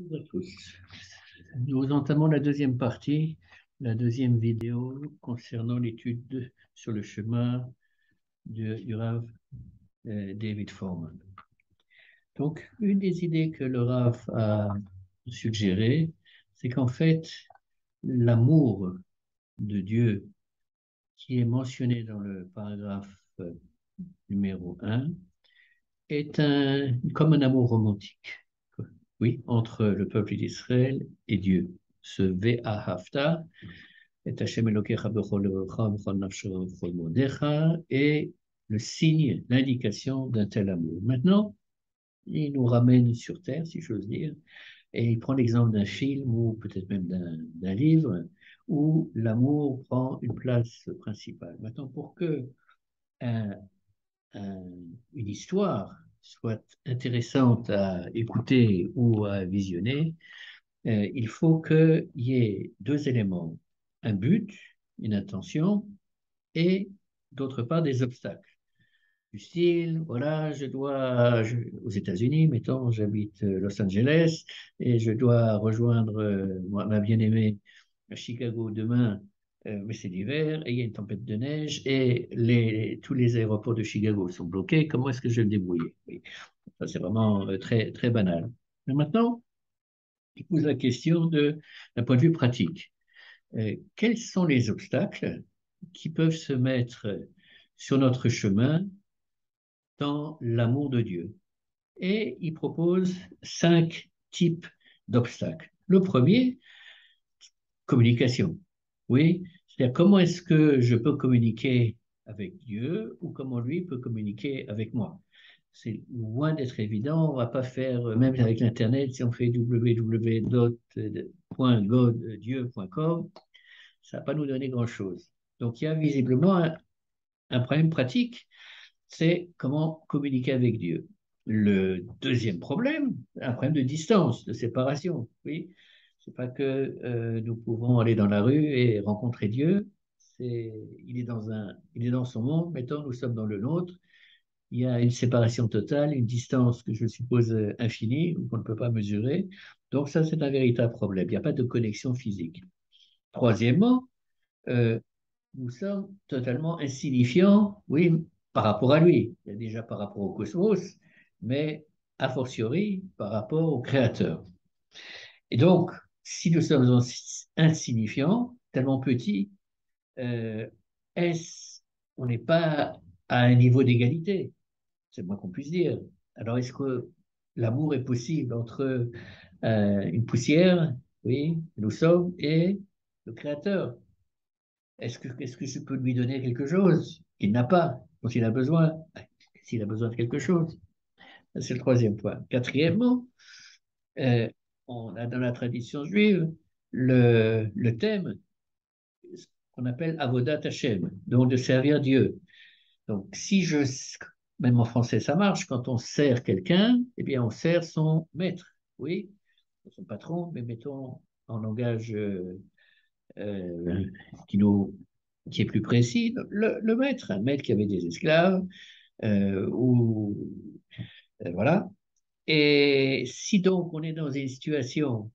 Bonjour à tous. Nous entamons la deuxième partie, la deuxième vidéo concernant l'étude sur le chemin du Rav David Foreman. Donc, une des idées que le Rav a suggérées, c'est qu'en fait, l'amour de Dieu qui est mentionné dans le paragraphe numéro 1 est comme un amour romantique, oui, entre le peuple d'Israël et Dieu. Ce Ve'ahavta et Hashem Elokecha bechol levacha bechol nafsho bechol modecha est le signe, l'indication d'un tel amour. Maintenant, il nous ramène sur terre, si j'ose dire, et il prend l'exemple d'un film ou peut-être même d'un livre où l'amour prend une place principale. Maintenant, pour que un, un, une histoire soit intéressante à écouter ou à visionner, il faut qu'il y ait deux éléments, un but, une intention, et d'autre part des obstacles. Du style, voilà, aux États-Unis, mettons, j'habite Los Angeles, et je dois rejoindre ma bien-aimée à Chicago demain, mais c'est l'hiver, et il y a une tempête de neige, et tous les aéroports de Chicago sont bloqués, comment est-ce que je vais me débrouiller? Oui. Ça, c'est vraiment très, très banal. Mais maintenant, il pose la question d'un point de vue pratique. Quels sont les obstacles qui peuvent se mettre sur notre chemin dans l'amour de Dieu? Et il propose 5 types d'obstacles. Le premier, communication. Oui, c'est-à-dire comment est-ce que je peux communiquer avec Dieu ou comment lui peut communiquer avec moi. C'est loin d'être évident, on ne va pas faire, même avec l'Internet, si on fait www.goddieu.com, ça ne va pas nous donner grand-chose. Donc il y a visiblement un problème pratique, c'est comment communiquer avec Dieu. Le deuxième problème, un problème de distance, de séparation. Oui, c'est pas que nous pouvons aller dans la rue et rencontrer Dieu. Il est dans son monde. Mettons, nous sommes dans le nôtre. Il y a une séparation totale, une distance que je suppose infinie ou qu'on ne peut pas mesurer. Donc ça, c'est un véritable problème. Il n'y a pas de connexion physique. Troisièmement, euh, nous sommes totalement insignifiants, oui, par rapport à lui. Il y a déjà par rapport au cosmos, mais a fortiori par rapport au Créateur. Et donc, si nous sommes insignifiants, tellement petits, euh, est-ce on n'est pas à un niveau d'égalité? C'est le moins qu'on puisse dire. Alors, est-ce que l'amour est possible entre une poussière, oui, nous sommes, et le Créateur? Est-ce que je peux lui donner quelque chose qu'il n'a pas, dont il a besoin, s'il a besoin de quelque chose? C'est le troisième point. Quatrièmement, euh, on a dans la tradition juive le thème qu'on appelle Avodat Hashem, donc de servir Dieu. Donc, même en français ça marche, quand on sert quelqu'un, eh bien on sert son maître, oui, son patron, mais mettons en langage euh, qui nous qui est plus précis, le maître, un maître qui avait des esclaves, ou voilà. Et si donc on est dans une situation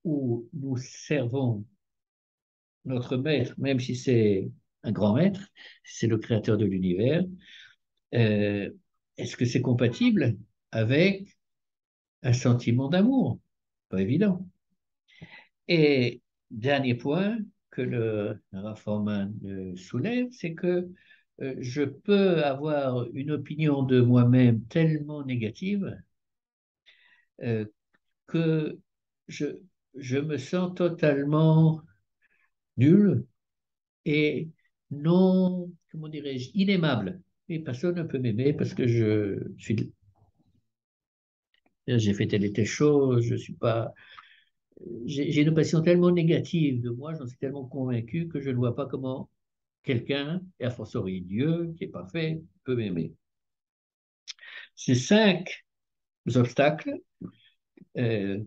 où nous servons notre maître, même si c'est un grand maître, c'est le créateur de l'univers, euh, est-ce que c'est compatible avec un sentiment d'amour? Pas évident. Et dernier point que le Rafforman soulève, c'est que je peux avoir une opinion de moi-même tellement négative euh, que je, je me sens totalement nul et non, comment dirais-je, inaimable. Et personne ne peut m'aimer parce que j'ai fait telle et telle chose, je suis pas, j'ai une passion tellement négative de moi, j'en suis tellement convaincu que je ne vois pas comment quelqu'un, et a fortiori Dieu, qui est parfait, peut m'aimer. Ces 5 obstacles euh,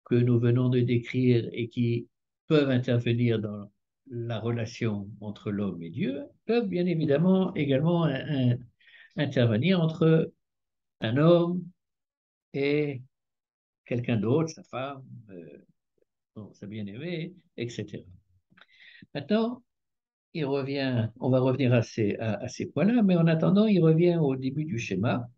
que nous venons de décrire et qui peuvent intervenir dans la relation entre l'homme et Dieu peuvent bien évidemment également intervenir entre un homme et quelqu'un d'autre, sa femme, sa bien-aimée, etc. Maintenant, il revient, on va revenir à ces points-là, mais en attendant, il revient au début du schéma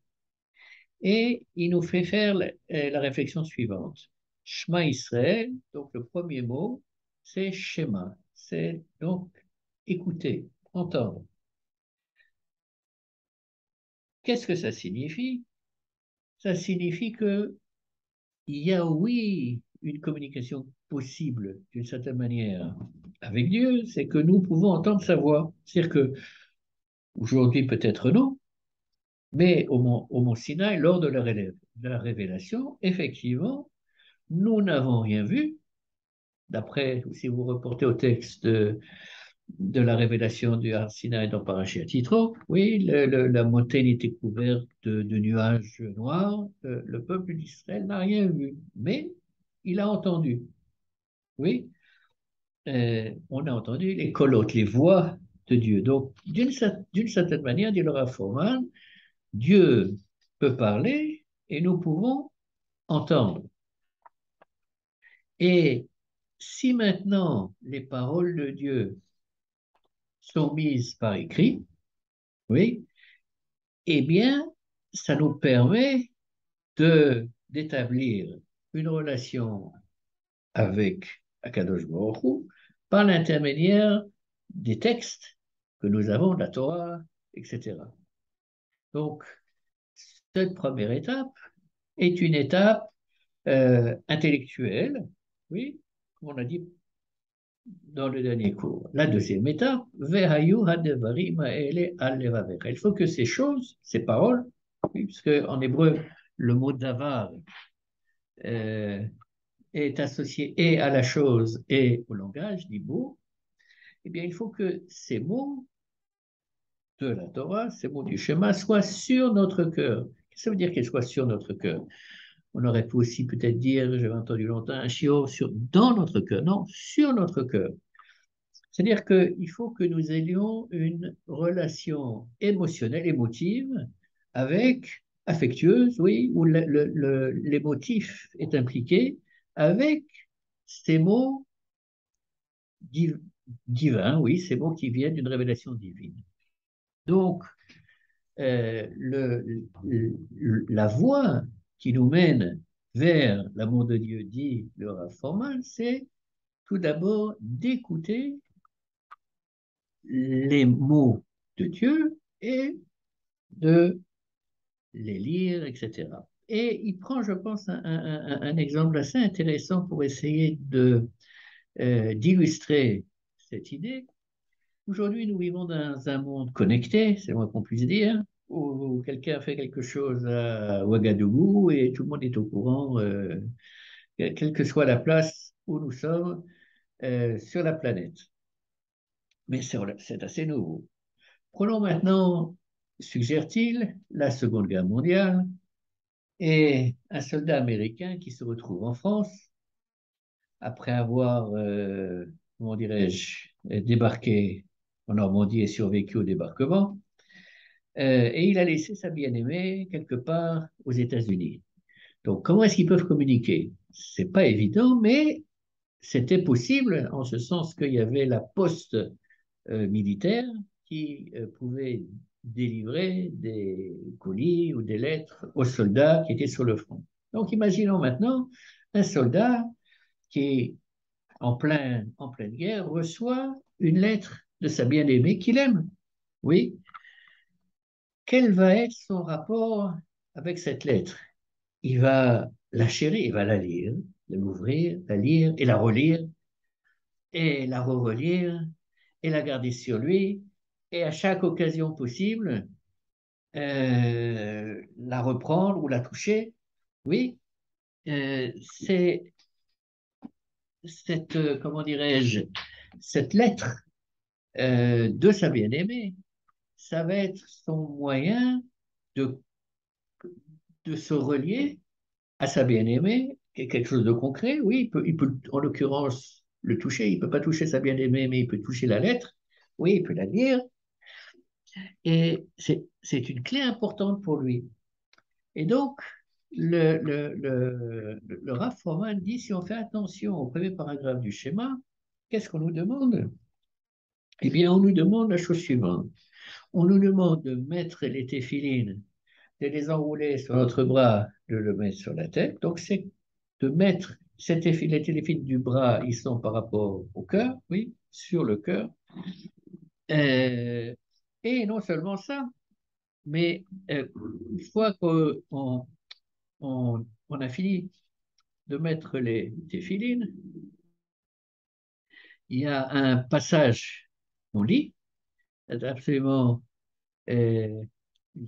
et il nous fait faire la réflexion suivante. Shema Israël, donc le premier mot, c'est schéma, c'est donc écouter, entendre. Qu'est-ce que ça signifie? Ça signifie que il y a, oui, une communication possible d'une certaine manière avec Dieu, c'est que nous pouvons entendre sa voix. C'est-à-dire que aujourd'hui, peut-être non, mais au mont Sinaï, lors de de la révélation, effectivement, nous n'avons rien vu. D'après, si vous reportez au texte de la révélation du Har Sinaï dans Parashat Yitro, oui, la montagne était couverte de nuages noirs. Le peuple d'Israël n'a rien vu, mais il a entendu. Oui, on a entendu les colottes, les voix de Dieu. Donc, d'une certaine manière, dit le Rav Foreman, Dieu peut parler et nous pouvons entendre. Et si maintenant les paroles de Dieu sont mises par écrit, oui, eh bien, ça nous permet d'établir une relation avec Akadosh Baruch Hu par l'intermédiaire des textes que nous avons, de la Torah, etc. Donc, cette première étape est une étape intellectuelle, oui, comme on a dit dans le dernier cours. La deuxième étape, Vehayu hadevarim ha'ele al levavecha. Il faut que ces choses, ces paroles, oui, puisque en hébreu, le mot davar euh, est associé et à la chose et au langage, dibur, eh bien, il faut que ces mots de la Torah, ces mots du schéma, soient sur notre cœur. Qu'est-ce que ça veut dire qu'ils soient sur notre cœur? On aurait pu aussi peut-être dire, j'avais entendu longtemps, un shiur dans notre cœur. Non, sur notre cœur. C'est-à-dire qu'il faut que nous ayons une relation émotionnelle, émotive, avec, affectueuse, oui, où l'émotif est impliqué, avec ces mots divins, oui, ces mots qui viennent d'une révélation divine. Donc, la voie qui nous mène vers l'amour de Dieu, dit le Rav Forman, c'est tout d'abord d'écouter les mots de Dieu et de les lire, etc. Et il prend, je pense, un exemple assez intéressant pour essayer d'illustrer cette idée. Aujourd'hui, nous vivons dans un monde connecté, c'est le moins qu'on puisse dire, où quelqu'un fait quelque chose à Ouagadougou et tout le monde est au courant, quelle que soit la place où nous sommes sur la planète. Mais c'est assez nouveau. Prenons maintenant, suggère-t-il, la Seconde Guerre mondiale et un soldat américain qui se retrouve en France après avoir, comment dirais-je, débarqué en Normandie et survécu au débarquement. Et il a laissé sa bien-aimée quelque part aux États-Unis. Donc, comment est-ce qu'ils peuvent communiquer? C'est pas évident, mais c'était possible en ce sens qu'il y avait la poste militaire qui pouvait délivrer des colis ou des lettres aux soldats qui étaient sur le front. Donc, imaginons maintenant un soldat qui est en pleine guerre reçoit une lettre de sa bien-aimée qu'il aime. Oui, quel va être son rapport avec cette lettre? Il va la chérir, il va la lire, l'ouvrir, la lire et la relire et la re-relire et la garder sur lui et à chaque occasion possible la reprendre ou la toucher. Oui, c'est cette, comment dirais-je, cette lettre de sa bien-aimée, ça va être son moyen de, de se relier à sa bien-aimée, quelque chose de concret. Oui, il peut en l'occurrence le toucher, il ne peut pas toucher sa bien-aimée, mais il peut toucher la lettre. Oui, il peut la lire. Et c'est une clé importante pour lui. Et donc, le Rav Froman dit, si on fait attention au premier paragraphe du schéma, qu'est-ce qu'on nous demande? Eh bien, on nous demande la chose suivante. On nous demande de mettre les téphilines, de les enrouler sur notre bras, de le mettre sur la tête. Donc, c'est de mettre les téphilines du bras, ils sont par rapport au cœur, oui, sur le cœur. Euh, et non seulement ça, mais une fois on a fini de mettre les téphilines, il y a un passage, on lit, c'est absolument, une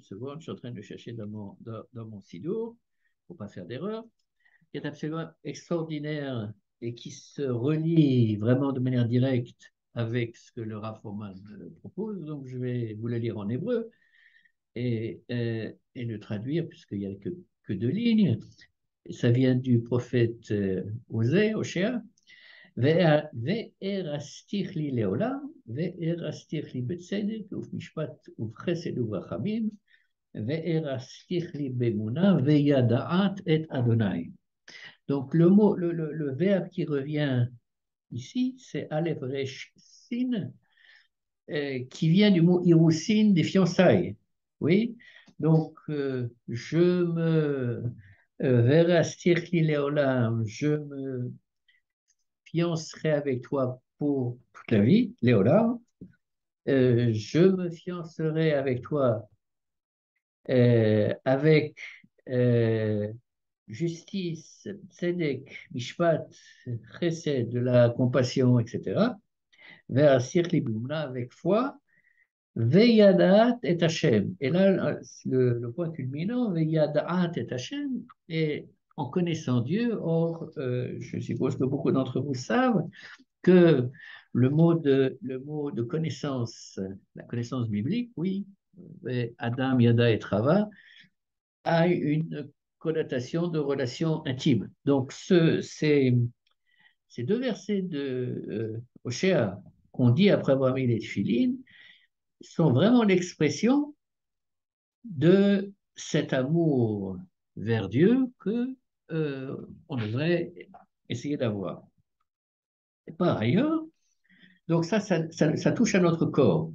seconde, je suis en train de chercher dans mon sidour, pour ne pas faire d'erreur, qui est absolument extraordinaire et qui se relie vraiment de manière directe avec ce que le Rav Foman propose. Donc, je vais vous le lire en hébreu et le traduire, puisqu'il n'y a que deux lignes. Ça vient du prophète Osée, Oshéa. וארסתיך לי לעולם, וארסתיך לי בצדק ובמשפט ובחסד וברחמים, וארסתיך לי באמונה וידעת את אדוני. Donc le verbe qui revient ici, c'est Aleph Resh Sin, qui vient du mot Irousin des fiançailles. Oui, donc je me verastir Leolam, je me fiancerai avec toi pour toute la vie, Léolam. Je me fiancerai avec toi avec justice, tzedek, mishpat, chesed, de la compassion, etc. Vers Sirli Bimla avec foi, Veyadat et Hachem. Et là, le point culminant, Veyadat et Hachem, et en connaissant Dieu, or, je suppose que beaucoup d'entre vous savent que le mot de connaissance, la connaissance biblique, oui, Adam, Yada et Trava, a une connotation de relation intime. Donc, ces deux versets de Oshéa qu'on dit après avoir mis les tefilines sont vraiment l'expression de cet amour vers Dieu que on devrait essayer d'avoir. Et par ailleurs, donc ça touche à notre corps.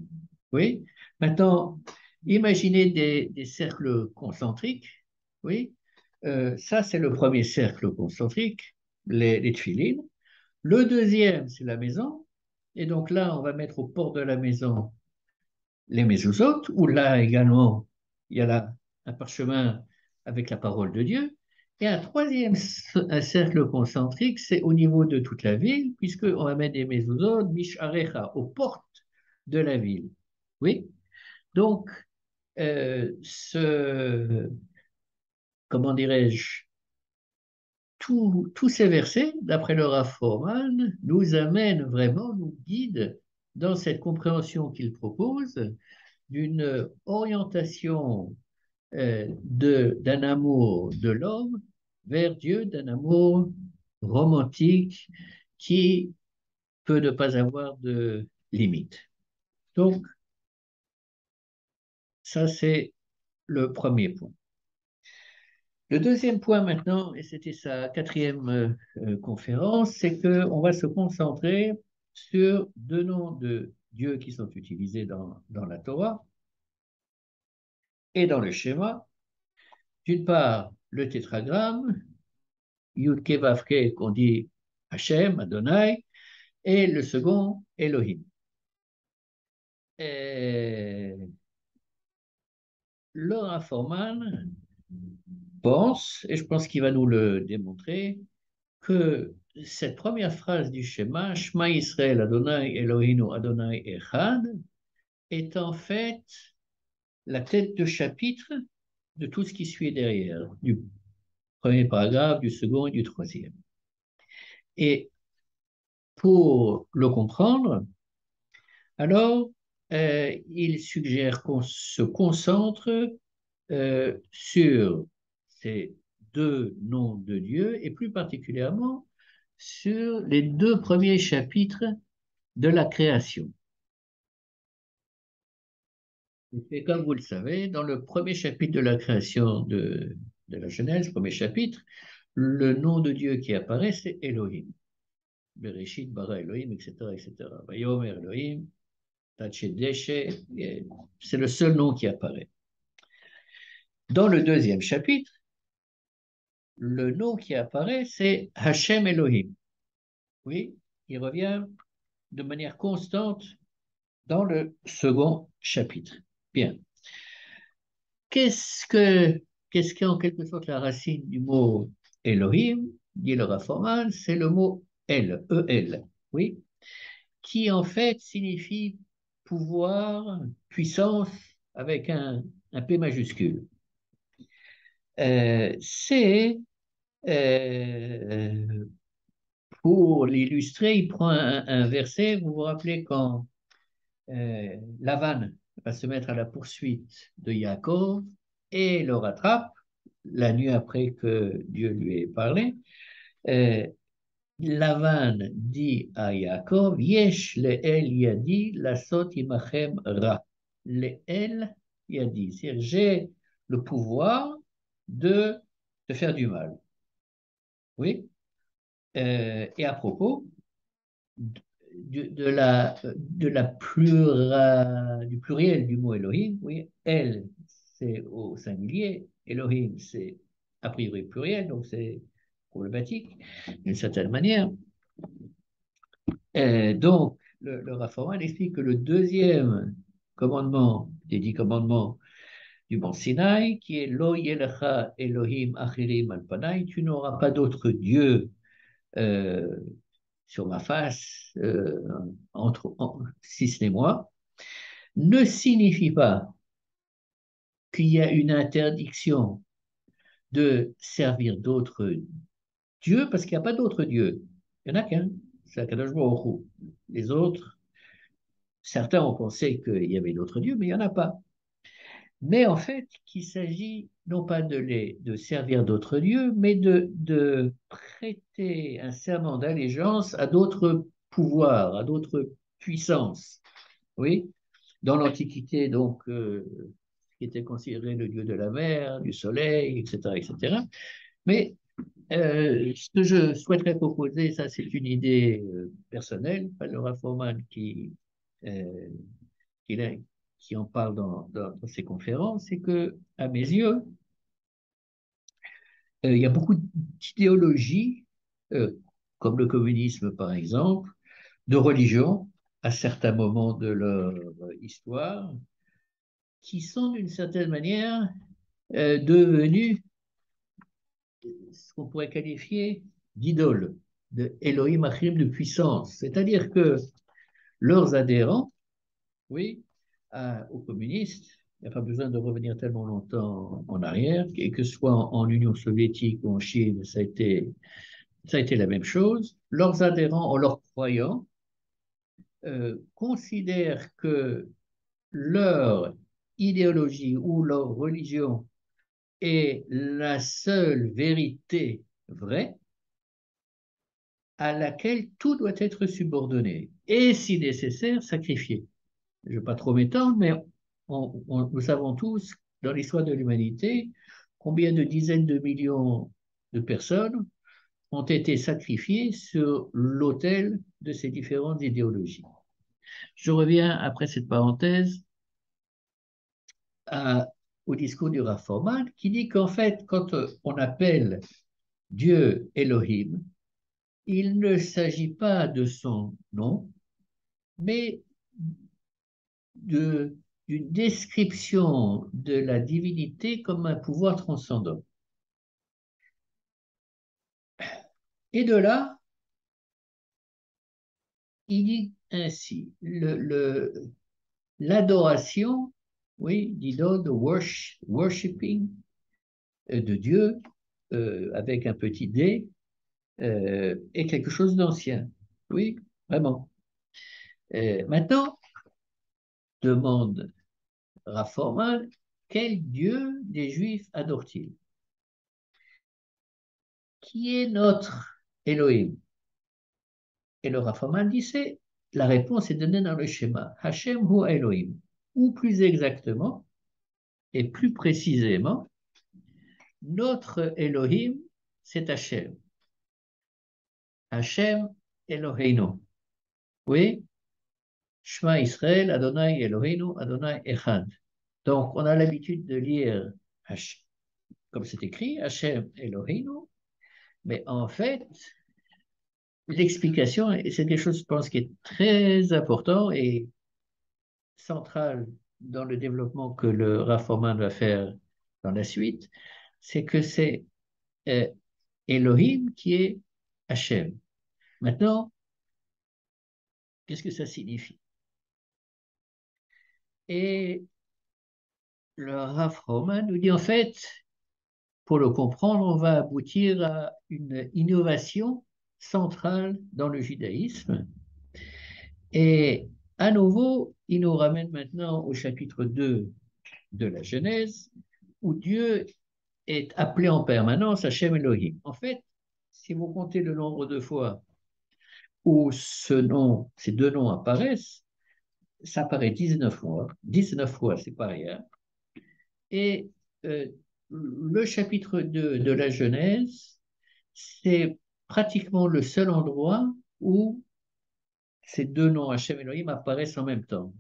Oui. Maintenant, imaginez des cercles concentriques. Oui. Ça, c'est le premier cercle concentrique, les tefilines. Le deuxième, c'est la maison. Et donc là, on va mettre au port de la maison les mezuzot, où là également, il y a là un parchemin avec la parole de Dieu. Et un troisième un cercle concentrique, c'est au niveau de toute la ville, puisqu'on va mettre des mezuzot, misharecha, aux portes de la ville. Oui. Donc, comment dirais-je, tous ces versets, d'après le Rav Foreman, nous amènent vraiment, nous guident dans cette compréhension qu'il propose d'une orientation d'un amour de l'homme vers Dieu, d'un amour romantique qui peut ne pas avoir de limite. Donc, ça, c'est le premier point. Le deuxième point maintenant, et c'était sa quatrième conférence, c'est qu'on va se concentrer sur deux noms de Dieu qui sont utilisés dans la Torah et dans le schéma. D'une part, le tétragramme, Yud-Ke Vav-Ke, qu'on dit Hachem, Adonai, et le second, Elohim. Et Laura Forman pense, et je pense qu'il va nous le démontrer, que cette première phrase du schéma, Shema Israël Adonai Elohinu Adonai Echad, est en fait la tête de chapitre de tout ce qui suit derrière, du premier paragraphe, du second et du troisième. Et pour le comprendre, alors, il suggère qu'on se concentre sur ces deux noms de Dieu et plus particulièrement sur les deux premiers chapitres de la création. Et comme vous le savez, dans le premier chapitre de la création de la Genèse, premier chapitre, le nom de Dieu qui apparaît, c'est Elohim. Bereshit, bara Elohim, etc., etc. Vayomer Elohim, Tachedeshe, c'est le seul nom qui apparaît. Dans le deuxième chapitre, le nom qui apparaît, c'est Hashem Elohim. Oui, il revient de manière constante dans le second chapitre. Bien. Qu'est-ce qu'est en quelque sorte la racine du mot Elohim, dit le Raffoman, c'est le mot El, E-L, oui, qui en fait signifie pouvoir, puissance, avec un P majuscule. C'est, euh, pour l'illustrer, il prend un verset, vous vous rappelez quand Lavan va se mettre à la poursuite de Yaakov et le rattrape la nuit après que Dieu lui ait parlé. Euh, Lavan dit à Yaakov, Yesh le'el yadi lasot imachem ra. Le'el yadi, c'est-à-dire j'ai le pouvoir de faire du mal. Oui. Et à propos, du pluriel du mot Elohim, oui, El, c'est au singulier, Elohim, c'est a priori pluriel, donc c'est problématique d'une certaine manière. Donc, le Raffoman explique que le deuxième commandement des 10 commandements du mont Sinaï, qui est Lo yelecha Elohim achirim al panai, tu n'auras pas d'autre Dieu euh, sur ma face, si ce n'est moi, ne signifie pas qu'il y a une interdiction de servir d'autres dieux, parce qu'il n'y a pas d'autres dieux. Il n'y en a qu'un, c'est Akadosh Baruch Hu. Les autres, certains ont pensé qu'il y avait d'autres dieux, mais il n'y en a pas. Mais en fait, qu'il s'agit non pas de servir d'autres dieux, mais de prêter un serment d'allégeance à d'autres pouvoirs, à d'autres puissances. Oui, dans l'Antiquité, donc, qui était considéré le dieu de la mer, du soleil, etc., etc. Mais ce que je souhaiterais proposer, ça c'est une idée personnelle, pas le Raffoman euh, qui, qui en parle dans ses conférences, c'est que, à mes yeux, il y a beaucoup d'idéologies, comme le communisme par exemple, de religion, à certains moments de leur histoire, qui sont d'une certaine manière devenus ce qu'on pourrait qualifier d'idoles, de Elohim Achim, de puissance. C'est-à-dire que leurs adhérents, oui, aux communistes, il n'y a pas besoin de revenir tellement longtemps en arrière, et que ce soit en Union soviétique ou en Chine, ça a été la même chose. Leurs adhérents, en leur croyant, considèrent que leur idéologie ou leur religion est la seule vérité vraie à laquelle tout doit être subordonné et, si nécessaire, sacrifié. Je ne vais pas trop m'étendre, mais nous savons tous, dans l'histoire de l'humanité, combien de dizaines de millions de personnes ont été sacrifiées sur l'autel de ces différentes idéologies. Je reviens, après cette parenthèse, au discours du Raffoman, qui dit qu'en fait, quand on appelle Dieu Elohim, il ne s'agit pas de son nom, mais d'une description de la divinité comme un pouvoir transcendant. Et de là, il dit ainsi, l'adoration, oui, d'idole, de worshiping de Dieu, avec un petit d, est quelque chose d'ancien. Oui, vraiment. Maintenant, demande Raffoman, quel Dieu des Juifs adore-t-il? Qui est notre Elohim? Et le Raffoman dit, la réponse est donnée dans le schéma. Hashem hu Elohim. Ou plus exactement, et plus précisément, notre Elohim, c'est Hachem. Hachem Eloheinu. Oui, Shema Israël, Adonai Eloheinu, Adonai Echad. Donc, on a l'habitude de lire, comme c'est écrit, Hachem Eloheinu, mais en fait, l'explication, et c'est quelque chose, je pense, qui est très important et central dans le développement que le Rav Foreman va faire dans la suite, c'est que c'est euh, Elohim qui est Hachem. Maintenant, qu'est-ce que ça signifie? Et le Rav Foreman nous dit en fait, pour le comprendre, on va aboutir à une innovation centrale dans le judaïsme. Et à nouveau, il nous ramène maintenant au chapitre 2 de la Genèse, où Dieu est appelé en permanence Hachem Elohim. En fait, si vous comptez le nombre de fois où ces deux noms apparaissent, ça apparaît 19 fois. 19 fois, c'est pas rien. Et euh, le chapitre 2 de la Genèse, c'est pratiquement le seul endroit où ces deux noms, Hachem et Elohim, apparaissent en même temps.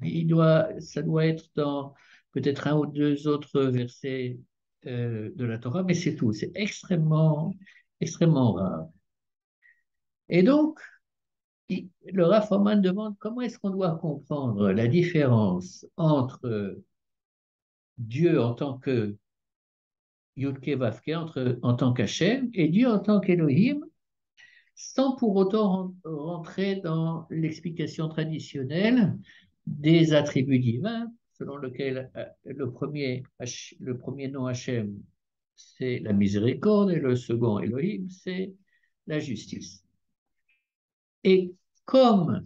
Ça doit être dans peut-être un ou deux autres versets de la Torah, mais c'est tout. C'est extrêmement, extrêmement rare. Et donc, le Rav Foreman demande comment est-ce qu'on doit comprendre la différence entre Dieu en tant que Yudke Vavke, en tant qu'Hachem, et Dieu en tant qu'Elohim, sans pour autant rentrer dans l'explication traditionnelle des attributs divins, selon lequel le premier nom Hachem, c'est la miséricorde, et le second Elohim, c'est la justice. Et comme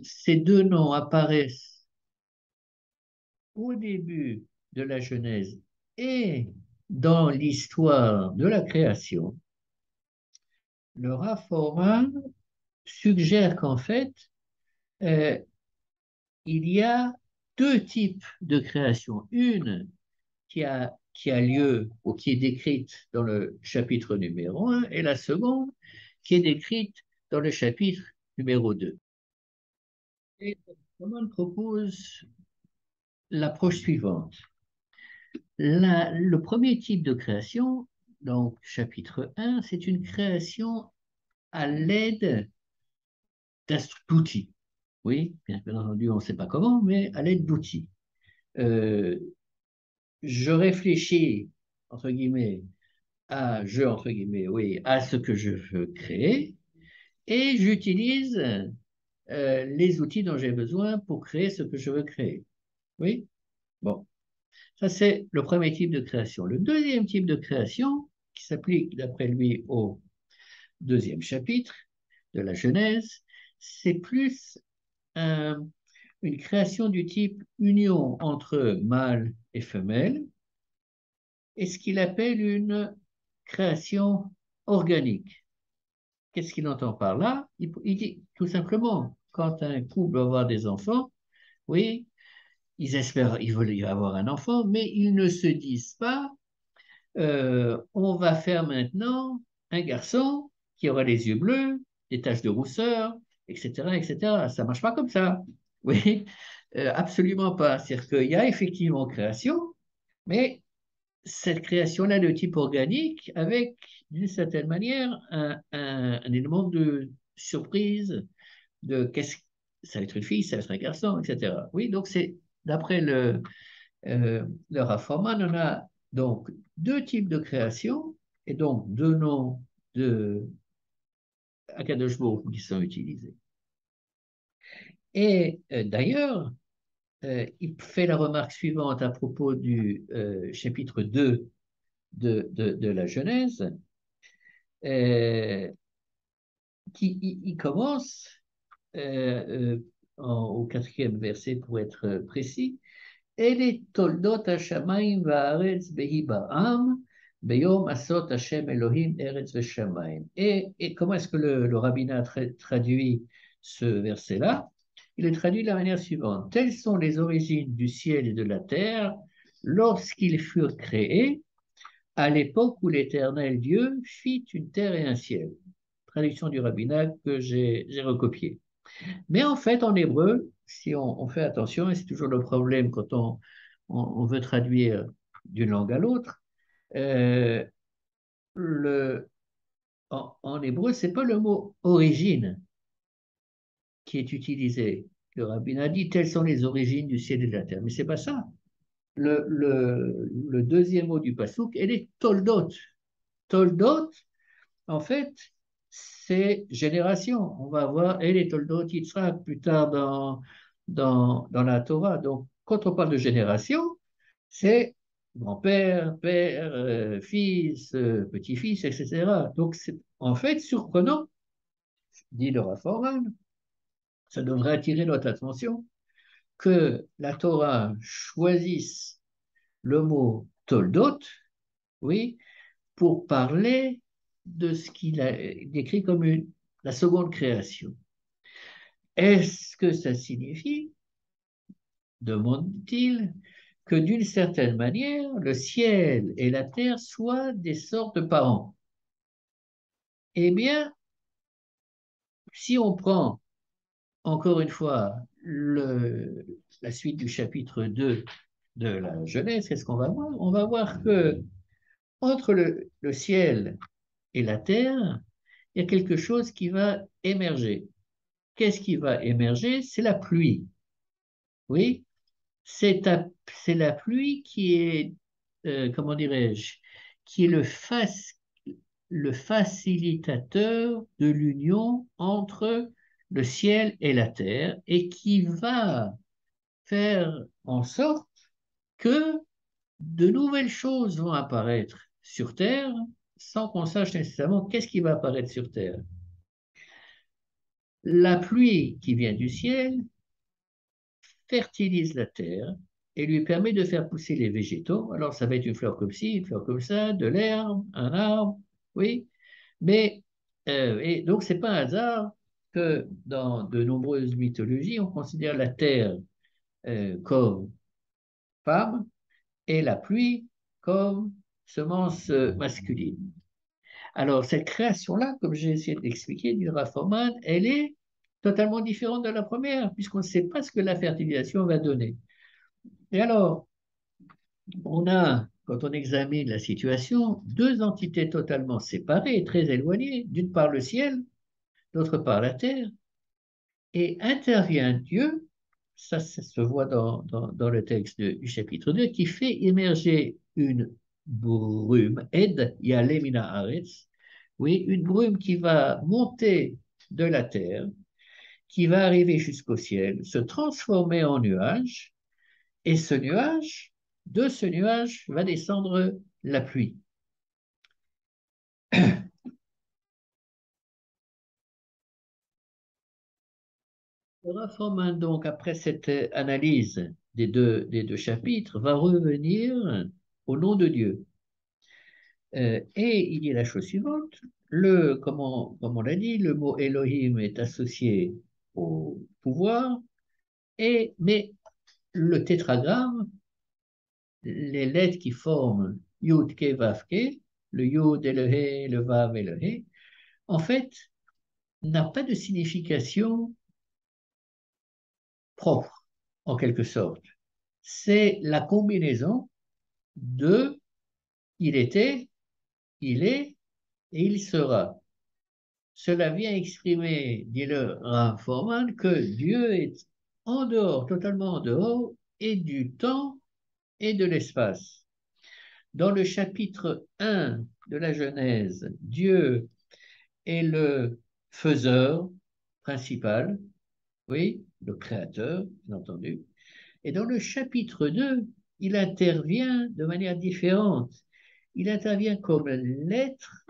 ces deux noms apparaissent au début de la Genèse et dans l'histoire de la création, le Rav Foreman suggère qu'en fait, euh, il y a deux types de création. Une qui a lieu ou qui est décrite dans le chapitre numéro 1 et la seconde qui est décrite dans le chapitre numéro 2. Et Roman propose l'approche suivante. Le premier type de création, donc chapitre 1, c'est une création à l'aide d'outils. Oui, bien entendu, on ne sait pas comment, mais à l'aide d'outils. Euh, je réfléchis, entre guillemets, entre guillemets, oui, à ce que je veux créer et j'utilise les outils dont j'ai besoin pour créer ce que je veux créer. Oui? Bon, ça c'est le premier type de création. Le deuxième type de création, qui s'applique d'après lui au deuxième chapitre de la Genèse, c'est plus une création du type union entre mâle et femelle, et ce qu'il appelle une création organique. Qu'est-ce qu'il entend par là? Il dit tout simplement, quand un couple va avoir des enfants, oui, ils veulent y avoir un enfant, mais ils ne se disent pas, on va faire maintenant un garçon qui aura les yeux bleus, des taches de rousseur, etc., etc. Ça ne marche pas comme ça. Oui, absolument pas. C'est-à-dire qu'il y a effectivement création, mais cette création-là de type organique avec, d'une certaine manière, un élément de surprise de qu'est-ce ça va être une fille, ça va être un garçon, etc. Oui, donc c'est d'après le Rav Foreman, on a donc deux types de création et donc deux noms de Akadosh Baruch Hu qui sont utilisés. Et d'ailleurs, il fait la remarque suivante à propos du chapitre 2 de la Genèse, il commence au quatrième verset pour être précis. אלה תולדות השמיים והארץ בהי ברעם, ביום עשות השם אלוהים ארץ ושמיים. Et comment est-ce que le rabbinat traduit ce verset-là? Il le traduit de la manière suivante. Telles sont les origines du ciel et de la terre lorsqu'ils furent créés, à l'époque où l'Éternel Dieu fit une terre et un ciel. Traduction du rabbinat que j'ai recopiée. Mais en fait, en hébreu, si on fait attention, et c'est toujours le problème quand on veut traduire d'une langue à l'autre, euh, le, en hébreu, c'est pas le mot origine qui est utilisé. Le rabbin a dit telles sont les origines du ciel et de la terre, mais c'est pas ça. Le deuxième mot du pasuk, elle est toldot. Toldot, en fait, c'est génération. On va voir et les toldot Yitzhak plus tard dans la Torah. Donc, quand on parle de génération, c'est grand-père, père, fils, petit-fils, etc. Donc, c'est en fait surprenant, dit le Raphaël, ça devrait attirer notre attention, que la Torah choisisse le mot Toldot, oui, pour parler de ce qu'il a décrit comme la seconde création. Est-ce que ça signifie, demande-t-il, que d'une certaine manière, le ciel et la terre soient des sortes de parents? Eh bien, si on prend encore une fois la suite du chapitre 2 de la Genèse, qu'est-ce qu'on va voir? On va voir que entre le ciel et la terre, il y a quelque chose qui va émerger. Qu'est-ce qui va émerger? C'est la pluie. Oui, c'est la pluie qui est, comment dirais-je, qui est le facilitateur de l'union entre le ciel et la terre et qui va faire en sorte que de nouvelles choses vont apparaître sur Terre sans qu'on sache nécessairement qu'est-ce qui va apparaître sur Terre. La pluie qui vient du ciel fertilise la terre et lui permet de faire pousser les végétaux. Alors, ça va être une fleur comme ci, une fleur comme ça, de l'herbe, un arbre, oui. Mais, et donc, c'est pas un hasard que dans de nombreuses mythologies, on considère la terre comme femme et la pluie comme semence masculine. Alors, cette création-là, comme j'ai essayé d'expliquer, du Rafoman, elle est totalement différente de la première, puisqu'on ne sait pas ce que la fertilisation va donner. Et alors, on a, quand on examine la situation, deux entités totalement séparées et très éloignées, d'une part le ciel, d'autre part la terre, et intervient Dieu, ça se voit dans le texte du chapitre 2, qui fait émerger une brume, Ed Yalemina Aretz, oui, une brume qui va monter de la terre, qui va arriver jusqu'au ciel, se transformer en nuage, et de ce nuage va descendre la pluie. Le Raphaël, donc, après cette analyse des deux chapitres, va revenir au nom de Dieu. Et il dit la chose suivante, comme on l'a dit, le mot Elohim est associé au pouvoir, mais le tétragramme, les lettres qui forment Yud, Ke, Vav, Ke, le Yud et le He, le Vav et le He, en fait, n'a pas de signification propre, en quelque sorte. C'est la combinaison de il était, il est et il sera. Cela vient exprimer, dit le Rav Forman, que Dieu est en dehors, totalement en dehors, et du temps et de l'espace. Dans le chapitre 1 de la Genèse, Dieu est le faiseur principal, oui, le créateur, bien entendu. Et dans le chapitre 2, il intervient de manière différente. Il intervient comme l'être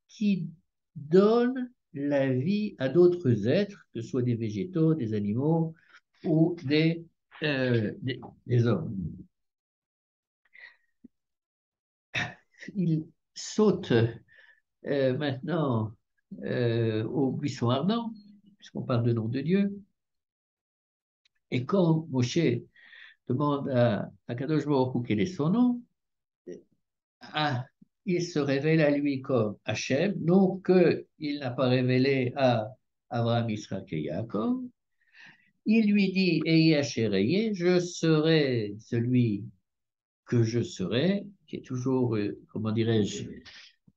qui donne la vie à d'autres êtres, que ce soit des végétaux, des animaux ou des hommes. Il saute maintenant au buisson ardent, puisqu'on parle de nom de Dieu. Et quand Moshe demande à Kadosh Baruch Hu quel est son nom, ah, il se révèle à lui comme Hachem, non qu'il n'a pas révélé à Abraham, Israël et Jacob. Il lui dit, Ayez Hachem, je serai celui que je serai, qui est toujours, comment dirais-je,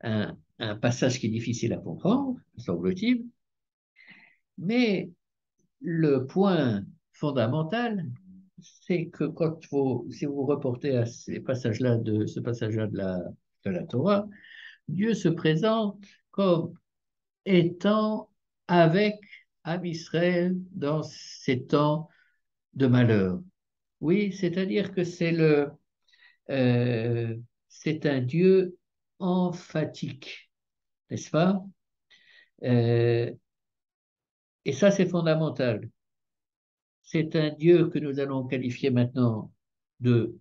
un passage qui est difficile à comprendre, semble-t-il, mais le point fondamental, c'est que si vous reportez à ce passage-là de la Torah, Dieu se présente comme étant avec Am Israël dans ces temps de malheur. Oui, c'est-à-dire que euh, c'est un Dieu emphatique, n'est-ce pas? Euh, et ça, c'est fondamental. C'est un Dieu que nous allons qualifier maintenant de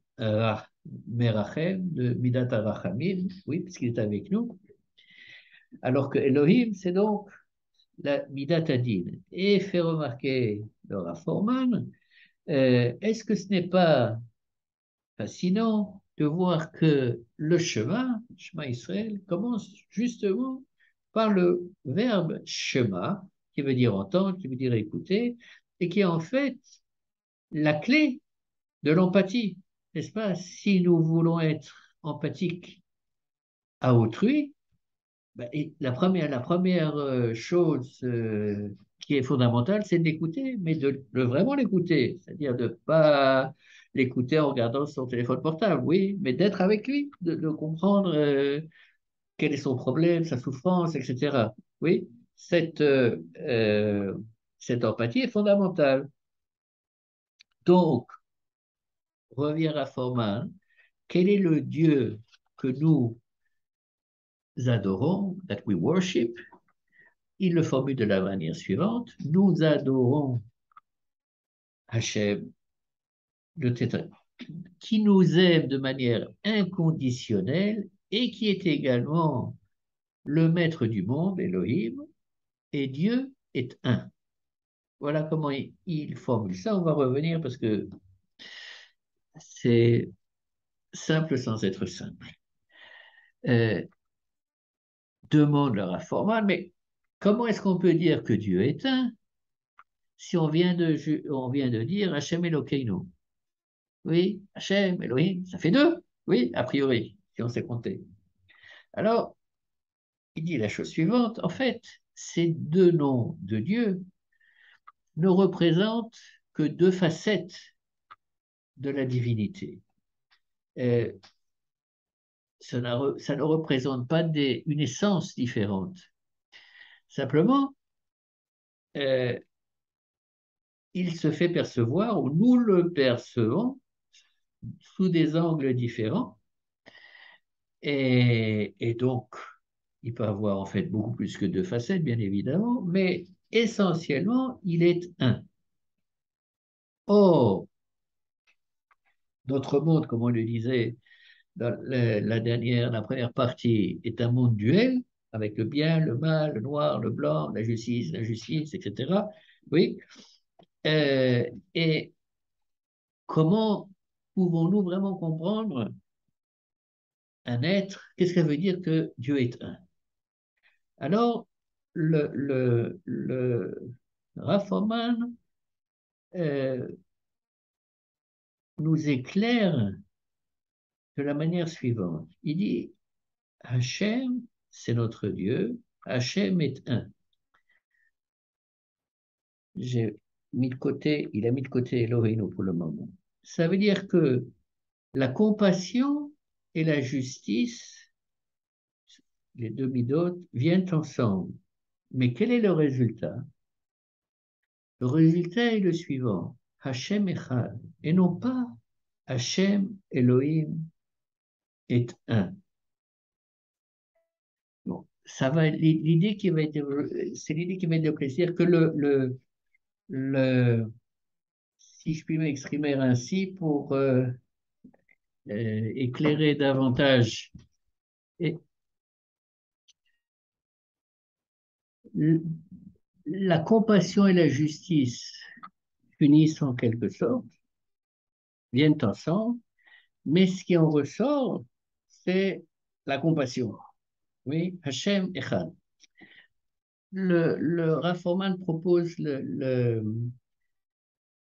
Merachem, de Midat Arachamim, oui, puisqu'il est avec nous, alors que Elohim, c'est donc la Midat Adin. Et fait remarquer le Raforman, est-ce que ce n'est pas fascinant de voir que le chemin Israël, commence justement par le verbe Shema, qui veut dire entendre, qui veut dire écouter, et qui est en fait la clé de l'empathie, n'est-ce pas? Si nous voulons être empathiques à autrui, ben, et la première chose qui est fondamentale, c'est de l'écouter, mais de vraiment l'écouter, c'est-à-dire de ne pas l'écouter en regardant son téléphone portable, oui, mais d'être avec lui, de comprendre quel est son problème, sa souffrance, etc. Oui, cette empathie est fondamentale. Donc, revenir à Forman, quel est le Dieu que nous adorons, that we worship? Il le formule de la manière suivante: nous adorons Hachem, le tétra, qui nous aime de manière inconditionnelle et qui est également le maître du monde, Elohim, et Dieu est un. Voilà comment il formule ça. On va revenir parce que c'est simple sans être simple. Euh, demande leur informal, mais comment est-ce qu'on peut dire que Dieu est un si on vient de dire Hachem Elokeinu? Oui, Hachem, Elohim, ça fait deux. Oui, a priori, si on sait compter. Alors, il dit la chose suivante, en fait, ces deux noms de Dieu ne représentent que deux facettes de la divinité. Euh, ça ne représente pas une essence différente. Simplement, euh, il se fait percevoir, ou nous le percevons, sous des angles différents, et donc, il peut avoir en fait beaucoup plus que deux facettes, bien évidemment, mais essentiellement, il est un. Or, notre monde, comme on le disait dans la première partie, est un monde duel, avec le bien, le mal, le noir, le blanc, la justice, l'injustice, etc. Oui. Euh, et comment pouvons-nous vraiment comprendre un être? Qu'est-ce que ça veut dire que Dieu est un? Alors, le Raffoman euh, nous éclaire de la manière suivante. Il dit, Hachem, c'est notre Dieu, Hachem est un. J'ai mis de côté, il a mis de côté Elohim pour le moment. Ça veut dire que la compassion et la justice, les deux midotes, viennent ensemble. Mais quel est le résultat? Le résultat est le suivant: Hachem Echad, et non pas Hachem Elohim est un. Bon, ça va, l'idée qui va être, c'est l'idée qui va être développée, c'est-à-dire que si je puis m'exprimer ainsi pour éclairer davantage, et, la compassion et la justice finissent en quelque sorte, viennent ensemble, mais ce qui en ressort, c'est la compassion. Oui, Hachem Echad. Le Rav Foreman propose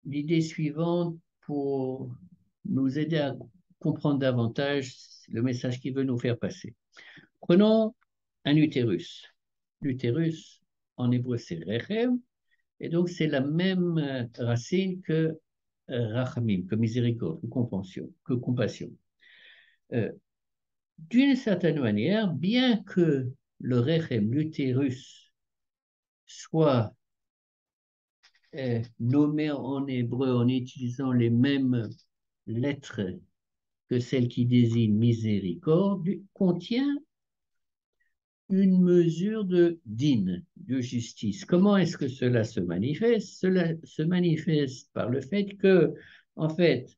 l'idée suivante pour nous aider à comprendre davantage le message qu'il veut nous faire passer. Prenons un utérus. L'utérus, en hébreu, c'est rechem, et donc c'est la même racine que rachamim, que miséricorde, que compassion. Euh, D'une certaine manière, bien que le rechem, l'utérus, soit nommé en hébreu en utilisant les mêmes lettres que celles qui désignent miséricorde, contient une mesure de din, de justice. Comment est-ce que cela se manifeste? Cela se manifeste par le fait que, en fait,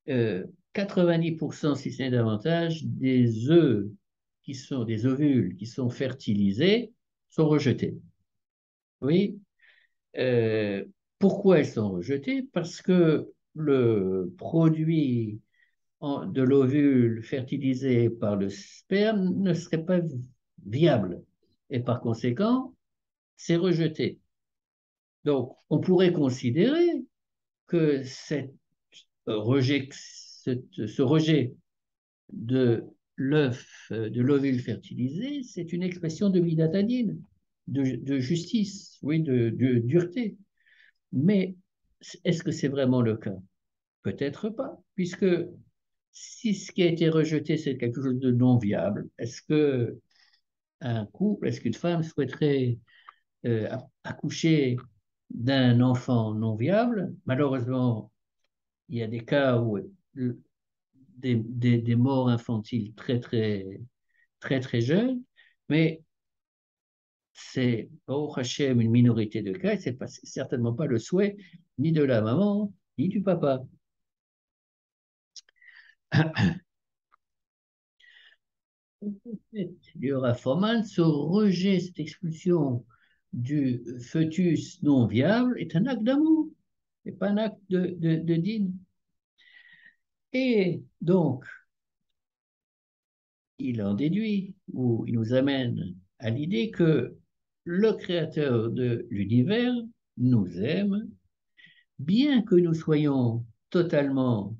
90%, si c'est davantage, des œufs qui sont des ovules qui sont fertilisés sont rejetés. Oui. Euh, Pourquoi elles sont rejetées? Parce que le produit de l'ovule fertilisé par le sperme ne serait pas viable. Et par conséquent, c'est rejeté. Donc, on pourrait considérer que ce rejet de l'œuf, de l'ovule fertilisé, c'est une expression de midatadine, de justice, oui, de dureté. Mais est-ce que c'est vraiment le cas? Peut-être pas, puisque si ce qui a été rejeté, c'est quelque chose de non viable, est-ce que un couple, est-ce qu'une femme souhaiterait accoucher d'un enfant non viable? Malheureusement, il y a des cas où des morts infantiles très jeunes, mais c'est, au Hachem, une minorité de cas, et c'est certainement pas le souhait ni de la maman, ni du papa. Liora Forman, ce rejet, cette expulsion du fœtus non viable est un acte d'amour, et pas un acte de dîne. Et donc, il en déduit, ou il nous amène à l'idée que le créateur de l'univers nous aime, bien que nous soyons totalement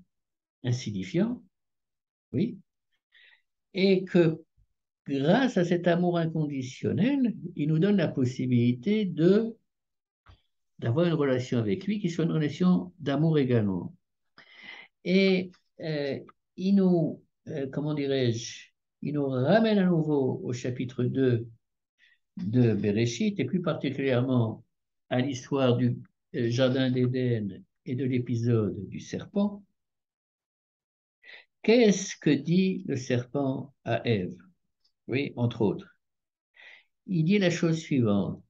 insignifiants, oui, et que grâce à cet amour inconditionnel, il nous donne la possibilité d'avoir une relation avec lui qui soit une relation d'amour également. Et euh, comment dirais-je, il nous ramène à nouveau au chapitre 2 de Bereshit, et plus particulièrement à l'histoire du Jardin d'Éden et de l'épisode du serpent. Qu'est-ce que dit le serpent à Ève? Oui, entre autres. Il dit la chose suivante.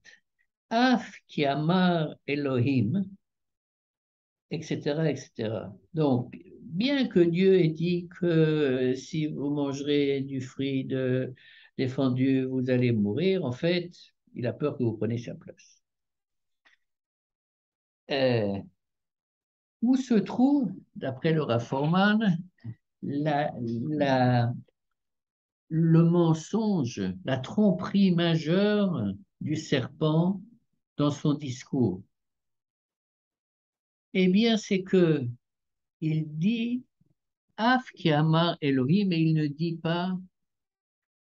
Af ki amar Elohim, etc., etc. Donc, bien que Dieu ait dit que si vous mangerez du fruit défendu, vous allez mourir, en fait, il a peur que vous preniez sa place. Euh, Où se trouve, d'après le Rav Foreman, le mensonge, la tromperie majeure du serpent dans son discours? Eh bien, c'est que il dit Af ki amar Elohim, mais il ne dit pas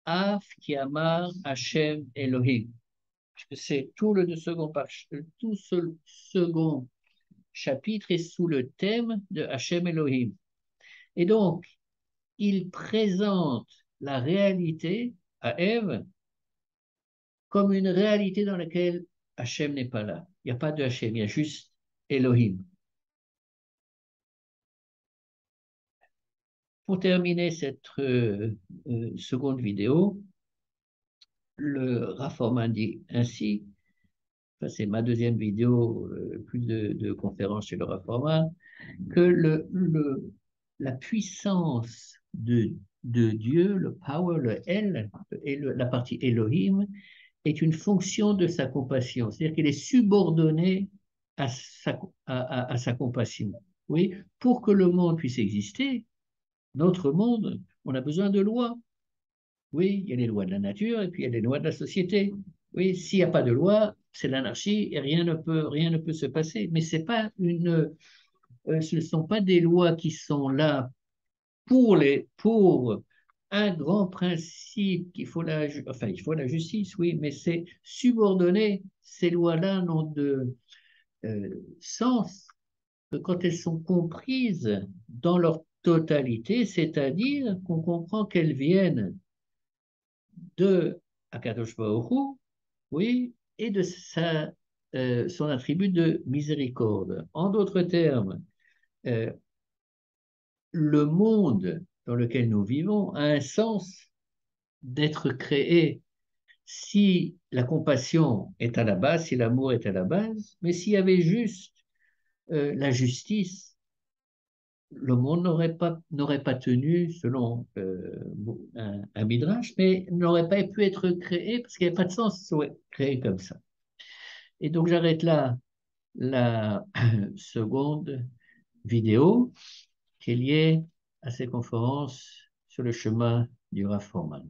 Af ki amar Hashem Elohim. C'est tout ce second chapitre est sous le thème de Hashem Elohim. Et donc, il présente la réalité à Ève comme une réalité dans laquelle Hashem n'est pas là. Il n'y a pas de Hashem, il y a juste Elohim. Pour terminer cette seconde vidéo, le Rav Foreman dit ainsi, ça c'est ma deuxième vidéo, plus de conférences chez le Rav Foreman, que la puissance de Dieu, le power, le El, et la partie Elohim, est une fonction de sa compassion, c'est-à-dire qu'il est subordonné à sa compassion. Oui, pour que le monde puisse exister, notre monde, on a besoin de lois. Oui, il y a les lois de la nature et puis il y a les lois de la société. Oui, s'il n'y a pas de loi, c'est l'anarchie et rien ne peut se passer. Mais c'est pas ce ne sont pas des lois qui sont là pour un grand principe qu'il faut enfin, il faut la justice, oui, mais c'est subordonné. Ces lois-là n'ont de sens que quand elles sont comprises dans leur totalité, c'est-à-dire qu'on comprend qu'elles viennent de Akadosh Baruch Hu, oui, et de son attribut de miséricorde. En d'autres termes, euh, le monde dans lequel nous vivons a un sens d'être créé si la compassion est à la base, si l'amour est à la base, mais s'il y avait juste la justice, le monde n'aurait pas tenu, selon un midrash, mais n'aurait pas pu être créé parce qu'il n'y a pas de sens de créé comme ça. Et donc j'arrête là la seconde vidéo qui est liée à ces conférences sur le chemin du Rav Foreman.